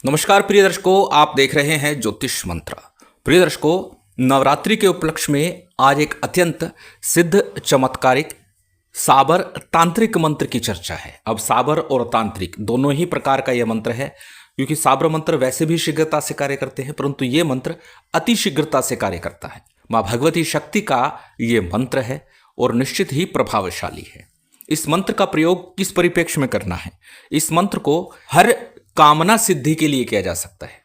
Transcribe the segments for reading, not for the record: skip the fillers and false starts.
नमस्कार प्रिय दर्शकों, आप देख रहे हैं ज्योतिष मंत्र। प्रिय दर्शकों, नवरात्रि के उपलक्ष्य में आज एक अत्यंत सिद्ध चमत्कारिक साबर तांत्रिक मंत्र की चर्चा है। अब साबर और तांत्रिक दोनों ही प्रकार का यह मंत्र है, क्योंकि साबर मंत्र वैसे भी शीघ्रता से कार्य करते हैं, परंतु ये मंत्र अति शीघ्रता से कार्य करता है। माँ भगवती शक्ति का ये मंत्र है और निश्चित ही प्रभावशाली है। इस मंत्र का प्रयोग किस परिप्रेक्ष्य में करना है? इस मंत्र को हर कामना सिद्धि के लिए किया जा सकता है,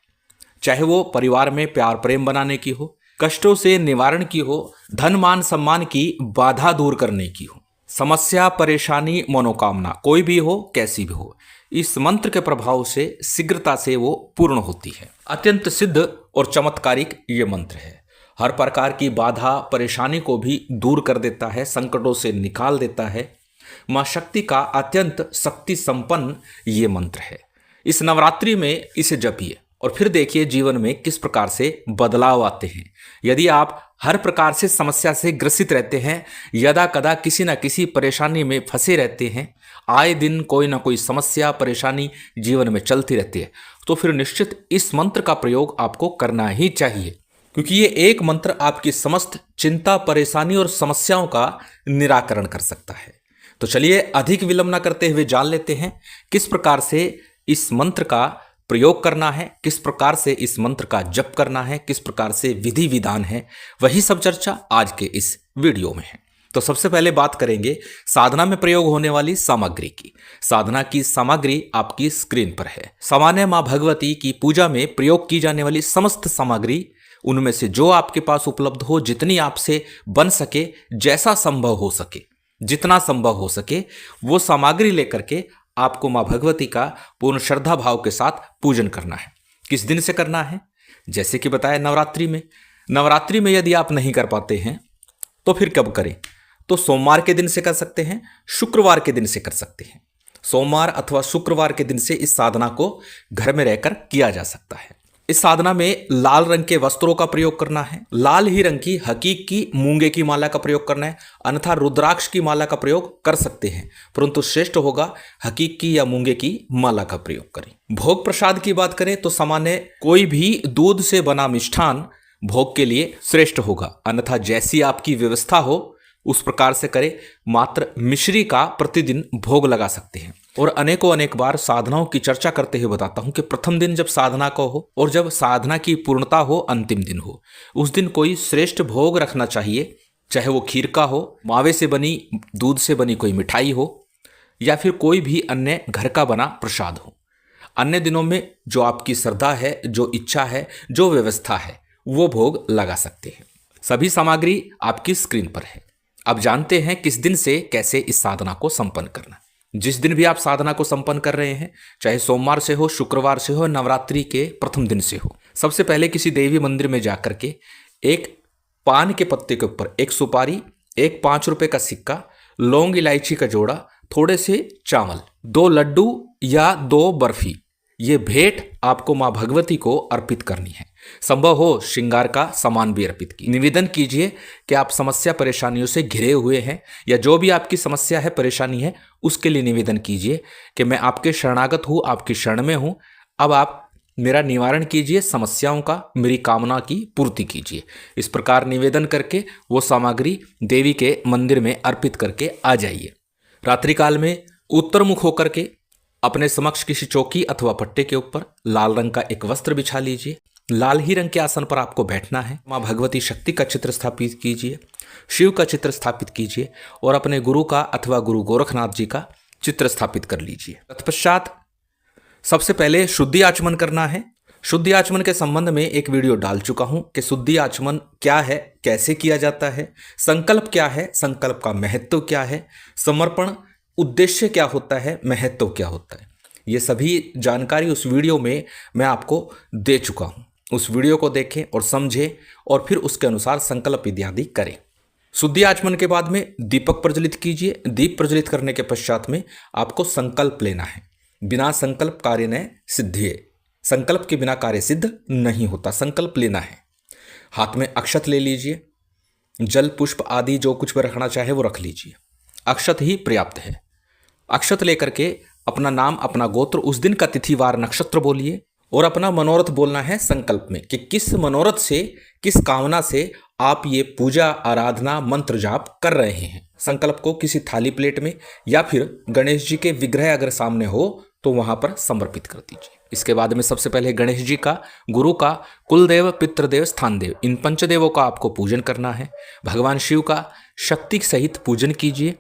चाहे वो परिवार में प्यार प्रेम बनाने की हो, कष्टों से निवारण की हो, धन मान सम्मान की बाधा दूर करने की हो, समस्या परेशानी मनोकामना कोई भी हो, कैसी भी हो, इस मंत्र के प्रभाव से शीघ्रता से वो पूर्ण होती है। अत्यंत सिद्ध और चमत्कारिक ये मंत्र है। हर प्रकार की बाधा परेशानी को भी दूर कर देता है, संकटों से निकाल देता है। माँ शक्ति का अत्यंत शक्ति संपन्न ये मंत्र है। इस नवरात्रि में इसे जपिए और फिर देखिए जीवन में किस प्रकार से बदलाव आते हैं। यदि आप हर प्रकार से समस्या से ग्रसित रहते हैं, यदा कदा किसी न किसी परेशानी में फंसे रहते हैं, आए दिन कोई ना कोई समस्या परेशानी जीवन में चलती रहती है, तो फिर निश्चित इस मंत्र का प्रयोग आपको करना ही चाहिए, क्योंकि ये एक मंत्र आपकी समस्त चिंता परेशानी और समस्याओं का निराकरण कर सकता है। तो चलिए अधिक विलंब न करते हुए जान लेते हैं किस प्रकार से इस मंत्र का प्रयोग करना है, किस प्रकार से इस मंत्र का जप करना है, किस प्रकार से विधि विधान है। वही सब चर्चा आज के इस वीडियो में है। तो सबसे पहले बात करेंगे साधना में प्रयोग होने वाली सामग्री की। साधना की सामग्री आपकी स्क्रीन पर है। सामान्य माँ भगवती की पूजा में प्रयोग की जाने वाली समस्त सामग्री, उनमें से जो आपके पास उपलब्ध हो, जितनी आपसे बन सके, जैसा संभव हो सके, जितना संभव हो सके, वो सामग्री लेकर के आपको माँ भगवती का पूर्ण श्रद्धा भाव के साथ पूजन करना है। किस दिन से करना है? जैसे कि बताया नवरात्रि में। नवरात्रि में यदि आप नहीं कर पाते हैं तो फिर कब करें? तो सोमवार के दिन से कर सकते हैं, शुक्रवार के दिन से कर सकते हैं। सोमवार अथवा शुक्रवार के दिन से इस साधना को घर में रहकर किया जा सकता है। इस साधना में लाल रंग के वस्त्रों का प्रयोग करना है। लाल ही रंग की हकीक की मूंगे की माला का प्रयोग करना है, अन्यथा रुद्राक्ष की माला का प्रयोग कर सकते हैं, परंतु श्रेष्ठ होगा हकीक की या मूंगे की माला का प्रयोग करें। भोग प्रसाद की बात करें तो सामान्य कोई भी दूध से बना मिष्ठान भोग के लिए श्रेष्ठ होगा, अन्यथा जैसी आपकी व्यवस्था हो उस प्रकार से करें। मात्र मिश्री का प्रतिदिन भोग लगा सकते हैं। और अनेकों अनेक बार साधनाओं की चर्चा करते हुए बताता हूं कि प्रथम दिन जब साधना का हो और जब साधना की पूर्णता हो, अंतिम दिन हो, उस दिन कोई श्रेष्ठ भोग रखना चाहिए, चाहे वो खीर का हो, मावे से बनी दूध से बनी कोई मिठाई हो, या फिर कोई भी अन्य घर का बना प्रसाद हो। अन्य दिनों में जो आपकी श्रद्धा है, जो इच्छा है, जो व्यवस्था है, वो भोग लगा सकते हैं। सभी सामग्री आपकी स्क्रीन पर है। अब जानते हैं किस दिन से कैसे इस साधना को संपन्न करना। जिस दिन भी आप साधना को संपन्न कर रहे हैं, चाहे सोमवार से हो, शुक्रवार से हो, नवरात्रि के प्रथम दिन से हो, सबसे पहले किसी देवी मंदिर में जाकर के एक पान के पत्ते के ऊपर एक सुपारी, एक 5 रुपए का सिक्का, लौंग इलायची का जोड़ा, थोड़े से चावल, 2 लड्डू या 2 बर्फी, ये भेंट आपको माँ भगवती को अर्पित करनी है। संभव हो श्रृंगार का सामान भी अर्पित की। निवेदन कीजिए कि आप समस्या परेशानियों से घिरे हुए हैं, या जो भी आपकी समस्या है परेशानी है उसके लिए निवेदन कीजिए कि मैं आपके शरणागत हूँ, आपकी शरण में हूँ, अब आप मेरा निवारण कीजिए, समस्याओं का, मेरी कामना की पूर्ति कीजिए। इस प्रकार निवेदन करके वो सामग्री देवी के मंदिर में अर्पित करके आ जाइए। रात्रिकाल में उत्तर मुख होकर के अपने समक्ष किसी चौकी अथवा पट्टे के ऊपर लाल रंग का एक वस्त्र बिछा लीजिए। लाल ही रंग के आसन पर आपको बैठना है। माँ भगवती शक्ति का चित्र स्थापित कीजिए, शिव का चित्र स्थापित कीजिए और अपने गुरु का अथवा गुरु गोरखनाथ जी का चित्र स्थापित कर लीजिए। तत्पश्चात सबसे पहले शुद्धि आचमन करना है। शुद्धि आचमन के संबंध में एक वीडियो डाल चुका हूं कि शुद्धि आचमन क्या है, कैसे किया जाता है, संकल्प क्या है, संकल्प का महत्व क्या है, समर्पण उद्देश्य क्या होता है, महत्व क्या होता है, ये सभी जानकारी उस वीडियो में मैं आपको दे चुका हूं। उस वीडियो को देखें और समझें और फिर उसके अनुसार संकल्प इत्यादि करें। शुद्धि आचमन के बाद में दीपक प्रज्वलित कीजिए। दीप प्रज्वलित करने के पश्चात में आपको संकल्प लेना है। बिना संकल्प कार्य न सिद्धिये, संकल्प के बिना कार्य सिद्ध नहीं होता। संकल्प लेना है। हाथ में अक्षत ले लीजिए, जल पुष्प आदि जो कुछ भी रखना चाहे वो रख लीजिए। अक्षत ही पर्याप्त है। अक्षत लेकर के अपना नाम, अपना गोत्र, उस दिन का तिथिवार नक्षत्र बोलिए और अपना मनोरथ बोलना है संकल्प में कि किस मनोरथ से, किस कामना से आप ये पूजा आराधना मंत्र जाप कर रहे हैं। संकल्प को किसी थाली प्लेट में या फिर गणेश जी के विग्रह अगर सामने हो तो वहां पर समर्पित कर दीजिए। इसके बाद में सबसे पहले गणेश जी का, गुरु का, कुलदेव, पितृदेव, स्थान देव, इन पंचदेवों का आपको पूजन करना है। भगवान शिव का शक्ति सहित पूजन कीजिए।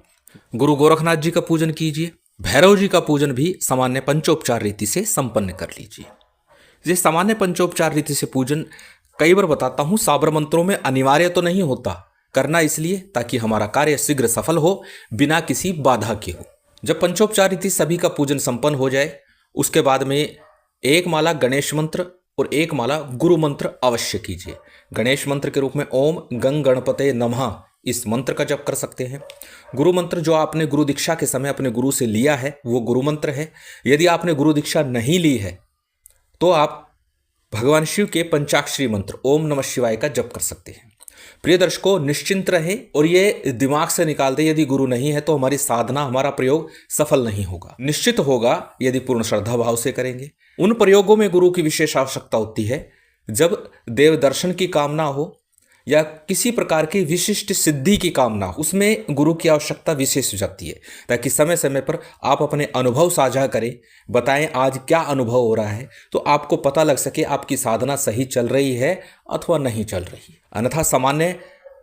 गुरु गोरखनाथ जी का पूजन कीजिए। भैरव जी का पूजन भी सामान्य पंचोपचार रीति से संपन्न कर लीजिए। ये सामान्य पंचोपचार रीति से पूजन कई बार बताता हूं, साबर मंत्रों में अनिवार्य तो नहीं होता, करना इसलिए ताकि हमारा कार्य शीघ्र सफल हो, बिना किसी बाधा के हो। जब पंचोपचार रीति सभी का पूजन संपन्न हो जाए, उसके बाद में एक माला गणेश मंत्र और एक माला गुरु मंत्र अवश्य कीजिए। गणेश मंत्र के रूप में ओम गंग गणपते नमः इस मंत्र का जप कर सकते हैं। गुरु मंत्र जो आपने गुरु दीक्षा के समय अपने गुरु से लिया है वो गुरु मंत्र है। यदि आपने गुरु दीक्षा नहीं ली है तो आप भगवान शिव के पंचाक्षरी मंत्र ओम नमः शिवाय का जप कर सकते हैं। प्रिय दर्शकों, निश्चिंत रहे और ये दिमाग से निकाल दे, यदि गुरु नहीं है तो हमारी साधना, हमारा प्रयोग सफल नहीं होगा। निश्चित होगा यदि पूर्ण श्रद्धा भाव से करेंगे। उन प्रयोगों में गुरु की विशेष आवश्यकता होती है जब देव दर्शन की कामना हो या किसी प्रकार की विशिष्ट सिद्धि की कामना हो, उसमें गुरु की आवश्यकता विशेष हो जाती है, ताकि समय समय पर आप अपने अनुभव साझा करें, बताएं आज क्या अनुभव हो रहा है, तो आपको पता लग सके आपकी साधना सही चल रही है अथवा नहीं चल रही है। अन्यथा सामान्य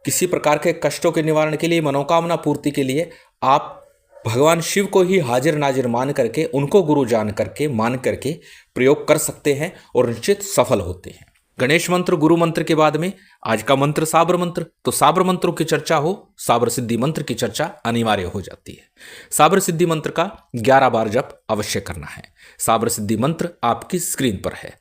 किसी प्रकार के कष्टों के निवारण के लिए, मनोकामना पूर्ति के लिए आप भगवान शिव को ही हाजिर नाजिर मान करके, उनको गुरु जान करके, मान करके प्रयोग कर सकते हैं और निश्चित सफल होते हैं। गणेश मंत्र, गुरु मंत्र के बाद में आज का मंत्र साबर मंत्र, तो साबर मंत्रों की चर्चा हो, साबर सिद्धि मंत्र की चर्चा अनिवार्य हो जाती है। साबर सिद्धि मंत्र का 11 बार जप अवश्य करना है। साबर सिद्धि मंत्र आपकी स्क्रीन पर है,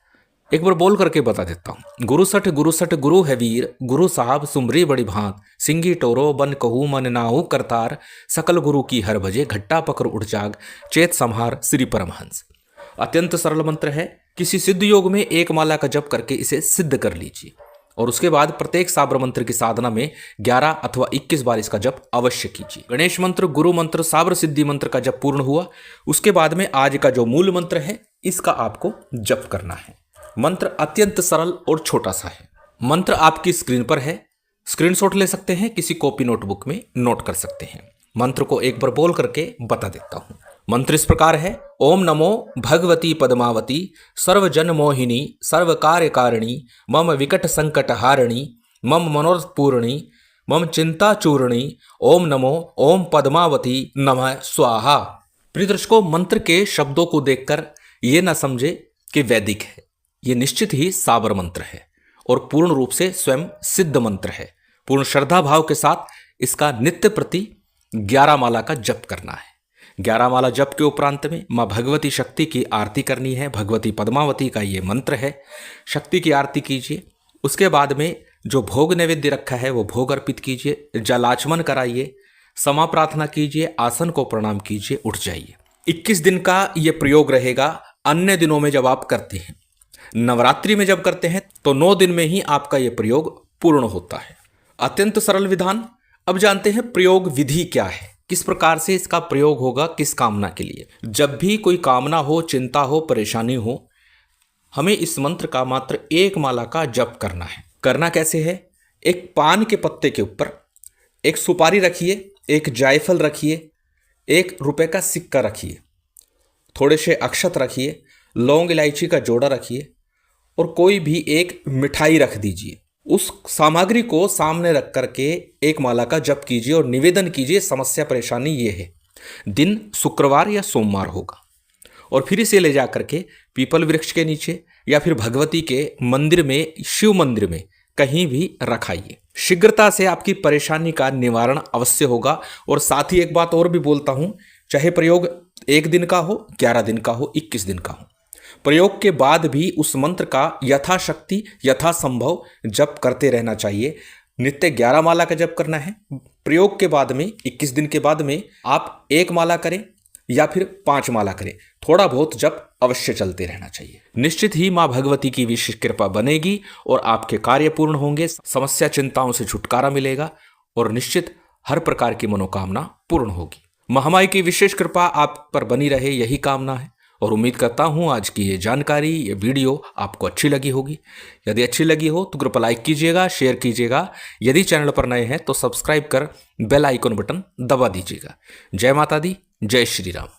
एक बार बोल करके बता देता हूं। गुरु सठ गुरु है वीर, गुरु साहब सुमरी बड़ी भांत, सिंगी टोरो बन कहू मन नाहू करतार, सकल गुरु की हर बजे घट्टा पकड़ उठ जाग, चेत संहार श्री परमहंस। अत्यंत सरल मंत्र है। किसी सिद्ध योग में एक माला का जप करके इसे सिद्ध कर लीजिए और उसके बाद प्रत्येक साबर मंत्र की साधना में 11 अथवा 21 बार इसका जप अवश्य कीजिए। गणेश मंत्र, गुरु मंत्र, साबर सिद्धि मंत्र का जप पूर्ण हुआ, उसके बाद में आज का जो मूल मंत्र है इसका आपको जप करना है। मंत्र अत्यंत सरल और छोटा सा है। मंत्र आपकी स्क्रीन पर है, स्क्रीनशॉट ले सकते हैं, किसी कॉपी नोटबुक में नोट कर सकते हैं। मंत्र को एक बार बोल करके बता देता हूं। मंत्र इस प्रकार है। ओम नमो भगवती पद्मावती सर्वजन मोहिनी सर्व कार्यकारिणी मम विकट संकट हारिणी मम मनोरथ पूर्णी मम चिंता चूर्णी ओम नमो ओम पद्मावती नमः स्वाहा। प्रिय दर्शकों, मंत्र के शब्दों को देखकर ये न समझे कि वैदिक है, ये निश्चित ही साबर मंत्र है और पूर्ण रूप से स्वयं सिद्ध मंत्र है। पूर्ण श्रद्धा भाव के साथ इसका नित्य प्रति 11 माला का जप करना है। 11 माला जप के उपरांत में माँ भगवती शक्ति की आरती करनी है। भगवती पद्मावती का ये मंत्र है। शक्ति की आरती कीजिए। उसके बाद में जो भोग नैवेद्य रखा है वो भोग अर्पित कीजिए, जलाचमन कराइए, क्षमा प्रार्थना कीजिए, आसन को प्रणाम कीजिए, उठ जाइए। 21 दिन का ये प्रयोग रहेगा। अन्य दिनों में जब आप करते हैं, नवरात्रि में जब करते हैं तो 9 दिन में ही आपका ये प्रयोग पूर्ण होता है। अत्यंत सरल विधान। अब जानते हैं प्रयोग विधि क्या है, किस प्रकार से इसका प्रयोग होगा, किस कामना के लिए। जब भी कोई कामना हो, चिंता हो, परेशानी हो, हमें इस मंत्र का मात्र 1 माला का जप करना है। करना कैसे है? एक पान के पत्ते के ऊपर एक सुपारी रखिए, एक जायफल रखिए, 1 रुपए का सिक्का रखिए, थोड़े से अक्षत रखिए, लौंग इलायची का जोड़ा रखिए और कोई भी एक मिठाई रख दीजिए। उस सामग्री को सामने रख करके 1 माला का जप कीजिए और निवेदन कीजिए। समस्या परेशानी ये है, दिन शुक्रवार या सोमवार होगा और फिर इसे ले जा करके पीपल वृक्ष के नीचे या फिर भगवती के मंदिर में, शिव मंदिर में कहीं भी रखाइए। शीघ्रता से आपकी परेशानी का निवारण अवश्य होगा। और साथ ही एक बात और भी बोलता हूं, चाहे प्रयोग 1 दिन का हो, 11 दिन का हो, 21 दिन का हो, प्रयोग के बाद भी उस मंत्र का यथाशक्ति यथासंभव जप करते रहना चाहिए। नित्य 11 माला का जप करना है। प्रयोग के बाद में 21 दिन के बाद में आप 1 माला करें या फिर 5 माला करें, थोड़ा बहुत जप अवश्य चलते रहना चाहिए। निश्चित ही माँ भगवती की विशेष कृपा बनेगी और आपके कार्य पूर्ण होंगे, समस्या चिंताओं से छुटकारा मिलेगा और निश्चित हर प्रकार की मनोकामना पूर्ण होगी। महामाई की विशेष कृपा आप पर बनी रहे, यही कामना है। और उम्मीद करता हूँ आज की ये जानकारी, ये वीडियो आपको अच्छी लगी होगी। यदि अच्छी लगी हो तो कृपया लाइक कीजिएगा, शेयर कीजिएगा। यदि चैनल पर नए हैं तो सब्सक्राइब कर बेल आइकन बटन दबा दीजिएगा। जय माता दी, जय श्री राम।